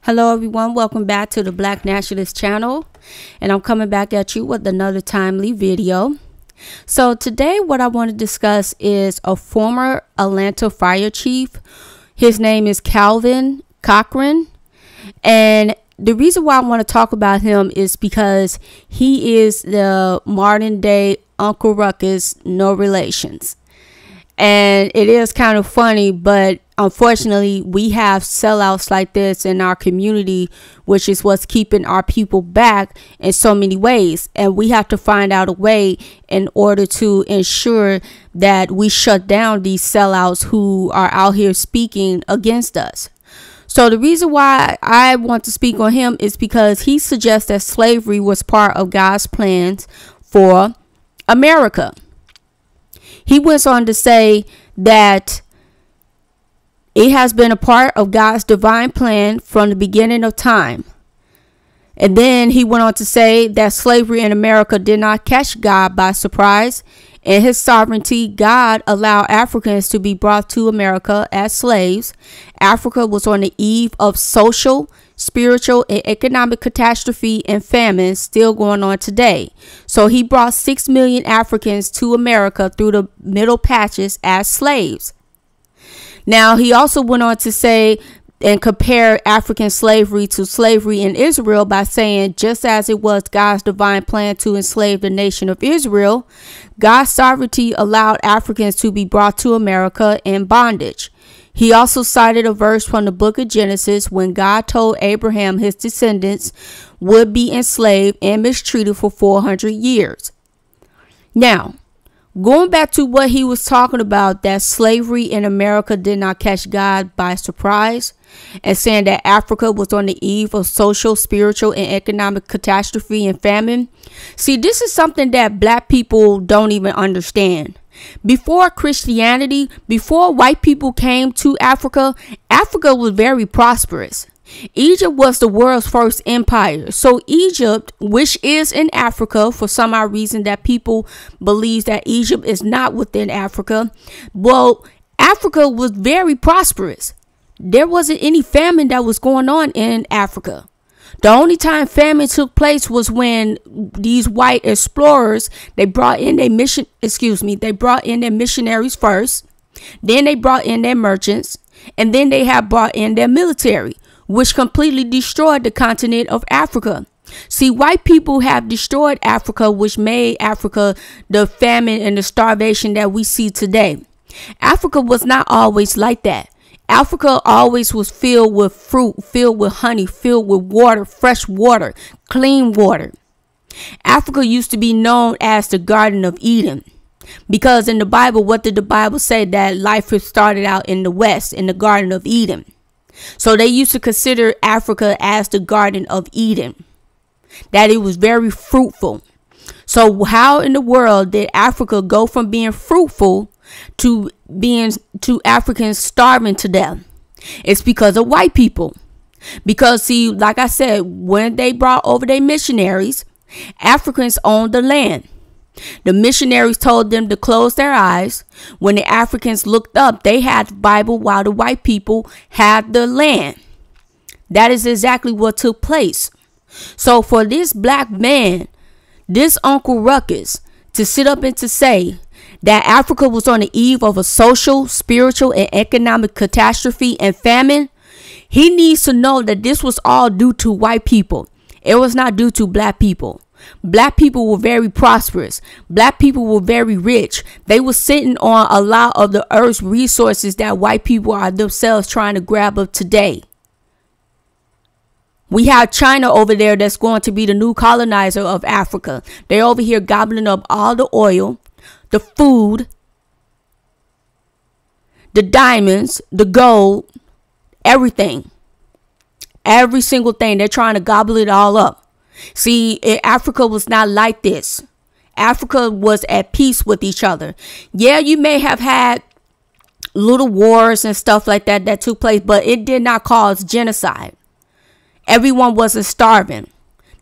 Hello everyone, welcome back to the Black Nationalist channel, and I'm coming back at you with another timely video. So today what I want to discuss is a former Atlanta fire chief. His name is Kelvin Cochran, and the reason why I want to talk about him is because he is the modern day Uncle Rukus, no relations. And it is kind of funny, but unfortunately, we have sellouts like this in our community, which is what's keeping our people back in so many ways. And we have to find out a way in order to ensure that we shut down these sellouts who are out here speaking against us. So the reason why I want to speak on him is because he suggests that slavery was part of God's plans for America. He went on to say that it has been a part of God's divine plan from the beginning of time. And then he went on to say that slavery in America did not catch God by surprise. In his sovereignty, God allowed Africans to be brought to America as slaves. Africa was on the eve of social, spiritual, and economic catastrophe and famine still going on today. So he brought 6 million Africans to America through the Middle Passage as slaves. Now, he also went on to say and compare African slavery to slavery in Israel by saying, just as it was God's divine plan to enslave the nation of Israel, God's sovereignty allowed Africans to be brought to America in bondage. He also cited a verse from the book of Genesis when God told Abraham his descendants would be enslaved and mistreated for 400 years. Now, going back to what he was talking about, that slavery in America did not catch God by surprise, and saying that Africa was on the eve of social, spiritual, and economic catastrophe and famine. See, this is something that black people don't even understand. Before Christianity, before white people came to Africa, Africa was very prosperous. Egypt was the world's first empire. So Egypt, which is in Africa, for some odd reason that people believe that Egypt is not within Africa. Well, Africa was very prosperous. There wasn't any famine that was going on in Africa. The only time famine took place was when these white explorers, they brought in their missionaries first, then they brought in their merchants, and then they have brought in their military, which completely destroyed the continent of Africa. See, white people have destroyed Africa, which made Africa the famine and the starvation that we see today. Africa was not always like that. Africa always was filled with fruit, filled with honey, filled with water, fresh water, clean water. Africa used to be known as the Garden of Eden, because in the Bible, what did the Bible say? That life had started out in the West, in the Garden of Eden. So they used to consider Africa as the Garden of Eden, that it was very fruitful. So how in the world did Africa go from being fruitful to Africans starving to death? It's because of white people. Because see, like I said, when they brought over their missionaries, Africans owned the land. The missionaries told them to close their eyes. When the Africans looked up, they had the Bible while the white people had the land. That is exactly what took place. So for this black man, this Uncle Rukus, to sit up and to say that Africa was on the eve of a social, spiritual, and economic catastrophe and famine, he needs to know that this was all due to white people. It was not due to black people. Black people were very prosperous. Black people were very rich. They were sitting on a lot of the earth's resources that white people are themselves trying to grab up today. We have China over there that's going to be the new colonizer of Africa. They're over here gobbling up all the oil, the food, the diamonds, the gold, everything. Every single thing. They're trying to gobble it all up. See, Africa was not like this. Africa was at peace with each other. Yeah, you may have had little wars and stuff like that that took place, but it did not cause genocide. Everyone wasn't starving.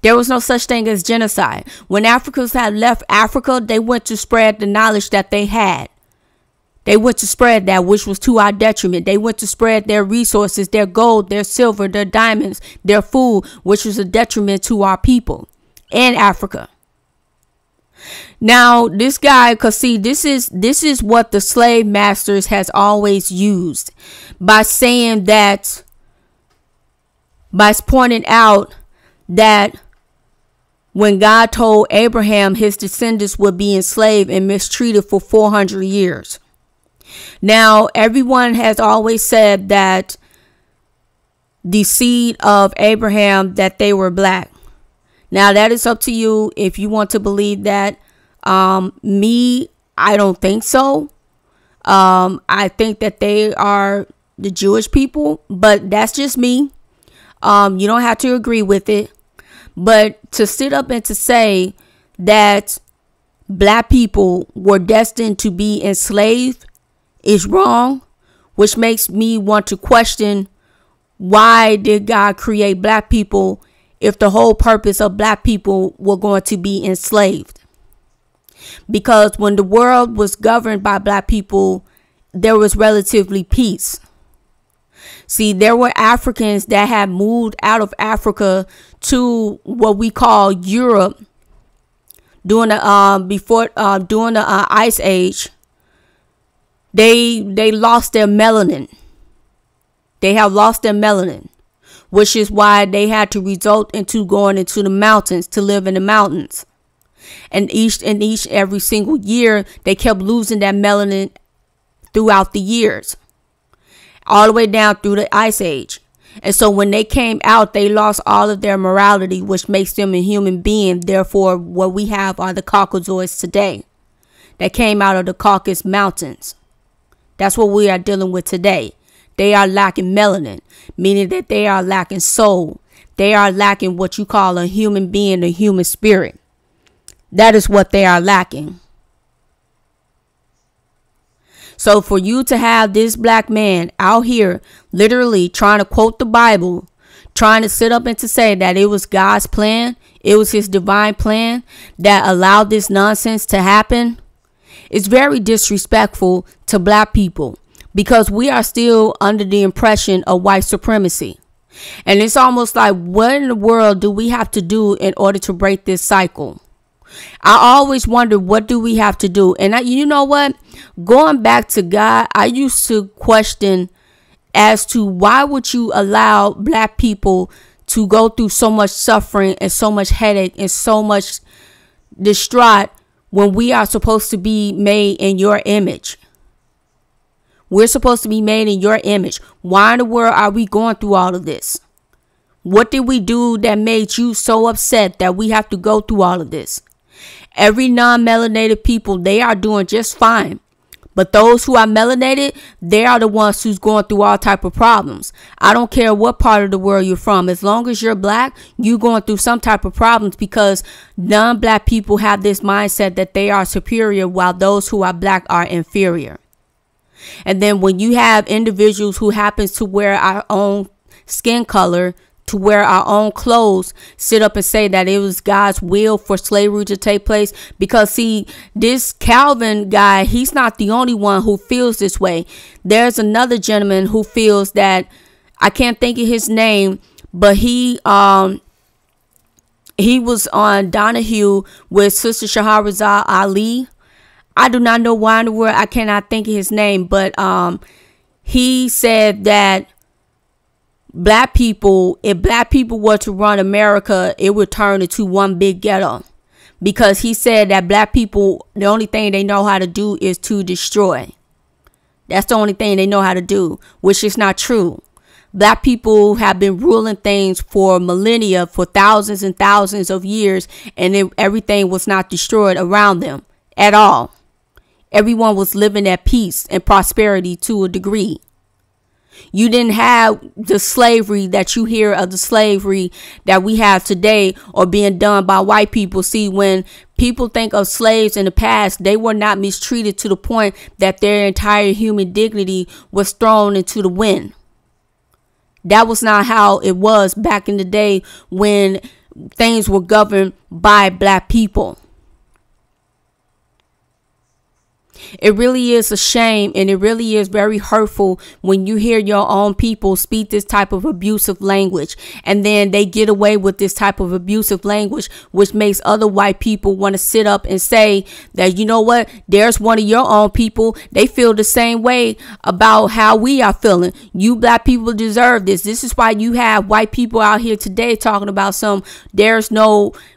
There was no such thing as genocide. When Africans had left Africa, they went to spread the knowledge that they had. They went to spread that, which was to our detriment. They went to spread their resources, their gold, their silver, their diamonds, their food, which was a detriment to our people and Africa. Now, this guy, because see, this is what the slave masters has always used by saying that, by pointing out that when God told Abraham his descendants would be enslaved and mistreated for 400 years. Now, everyone has always said that the seed of Abraham, that they were black. Now, that is up to you if you want to believe that. Me, I don't think so. I think that they are the Jewish people, but that's just me. You don't have to agree with it. But to sit up and to say that black people were destined to be enslaved is wrong, which makes me want to question, why did God create black people if the whole purpose of black people were going to be enslaved? Because when the world was governed by black people, there was relatively peace. See, there were Africans that had moved out of Africa to what we call Europe during the Ice Age. They lost their melanin. They have lost their melanin, which is why they had to result into going into the mountains to live in the mountains. And every single year, they kept losing that melanin throughout the years, all the way down through the Ice Age. And so when they came out, they lost all of their morality, which makes them a human being. Therefore, what we have are the Caucasoids today that came out of the Caucasus Mountains. That's what we are dealing with today. They are lacking melanin, meaning that they are lacking soul. They are lacking what you call a human being, a human spirit. That is what they are lacking. So for you to have this black man out here literally trying to quote the Bible, trying to sit up and to say that it was God's plan, it was his divine plan that allowed this nonsense to happen, it's very disrespectful to black people, because we are still under the impression of white supremacy. And it's almost like, what in the world do we have to do in order to break this cycle? I always wonder, what do we have to do? And you know what? Going back to God, I used to question as to why would you allow black people to go through so much suffering and so much headache and so much distraught when we are supposed to be made in your image. We're supposed to be made in your image. Why in the world are we going through all of this? What did we do that made you so upset that we have to go through all of this? Every non-melanated people, they are doing just fine. But those who are melanated, they are the ones who's going through all type of problems. I don't care what part of the world you're from. As long as you're black, you're going through some type of problems, because non-black people have this mindset that they are superior while those who are black are inferior. And then when you have individuals who happens to wear our own skin color, to wear our own clothes, sit up and say that it was God's will for slavery to take place. Because see, this Kelvin guy, he's not the only one who feels this way. There's another gentleman who feels that, I can't think of his name, but he was on Donahue with Sister Shahrazad Ali. I do not know why in the world I cannot think of his name, but he said that black people, if black people were to run America, it would turn into one big ghetto. Because he said that black people, the only thing they know how to do is to destroy. That's the only thing they know how to do, which is not true. Black people have been ruling things for millennia, for thousands and thousands of years, and everything was not destroyed around them at all. Everyone was living at peace and prosperity to a degree. You didn't have the slavery that you hear of, the slavery that we have today, or being done by white people. See, when people think of slaves in the past, they were not mistreated to the point that their entire human dignity was thrown into the wind. That was not how it was back in the day when things were governed by black people. It really is a shame, and it really is very hurtful when you hear your own people speak this type of abusive language, and then they get away with this type of abusive language, which makes other white people want to sit up and say that, you know what, there's one of your own people. They feel the same way about how we are feeling. You black people deserve this. This is why you have white people out here today talking about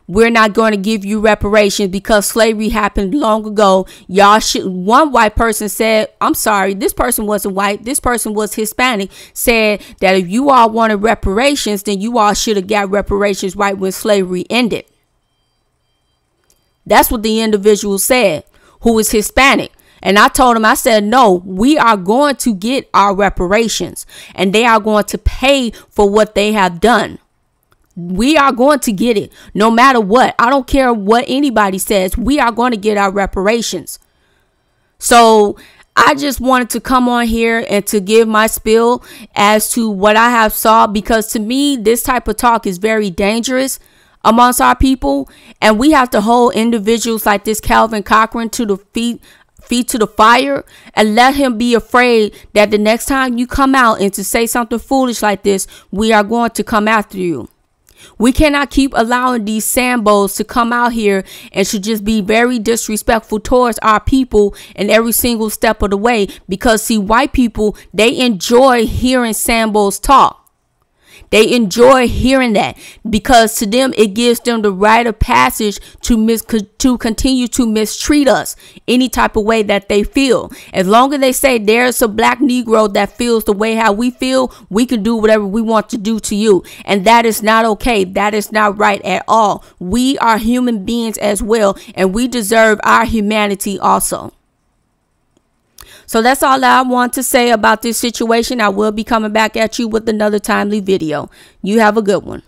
we're not going to give you reparations because slavery happened long ago. Y'all should. One white person said, I'm sorry, this person wasn't white. This person was Hispanic, said that if you all wanted reparations, then you all should have got reparations right when slavery ended. That's what the individual said, who is Hispanic. And I told him, I said, no, we are going to get our reparations, and they are going to pay for what they have done. We are going to get it no matter what. I don't care what anybody says. We are going to get our reparations. So I just wanted to come on here and to give my spiel as to what I have saw, because to me, this type of talk is very dangerous amongst our people. And we have to hold individuals like this Kelvin Cochran to the feet to the fire, and let him be afraid that the next time you come out and to say something foolish like this, we are going to come after you. We cannot keep allowing these Sambos to come out here and to just be very disrespectful towards our people in every single step of the way. Because see, white people, they enjoy hearing Sambos talk. They enjoy hearing that, because to them it gives them the rite of passage to continue to mistreat us any type of way that they feel. As long as they say there's a black Negro that feels the way how we feel, we can do whatever we want to do to you. And that is not okay. That is not right at all. We are human beings as well, and we deserve our humanity also. So that's all that I want to say about this situation. I will be coming back at you with another timely video. You have a good one.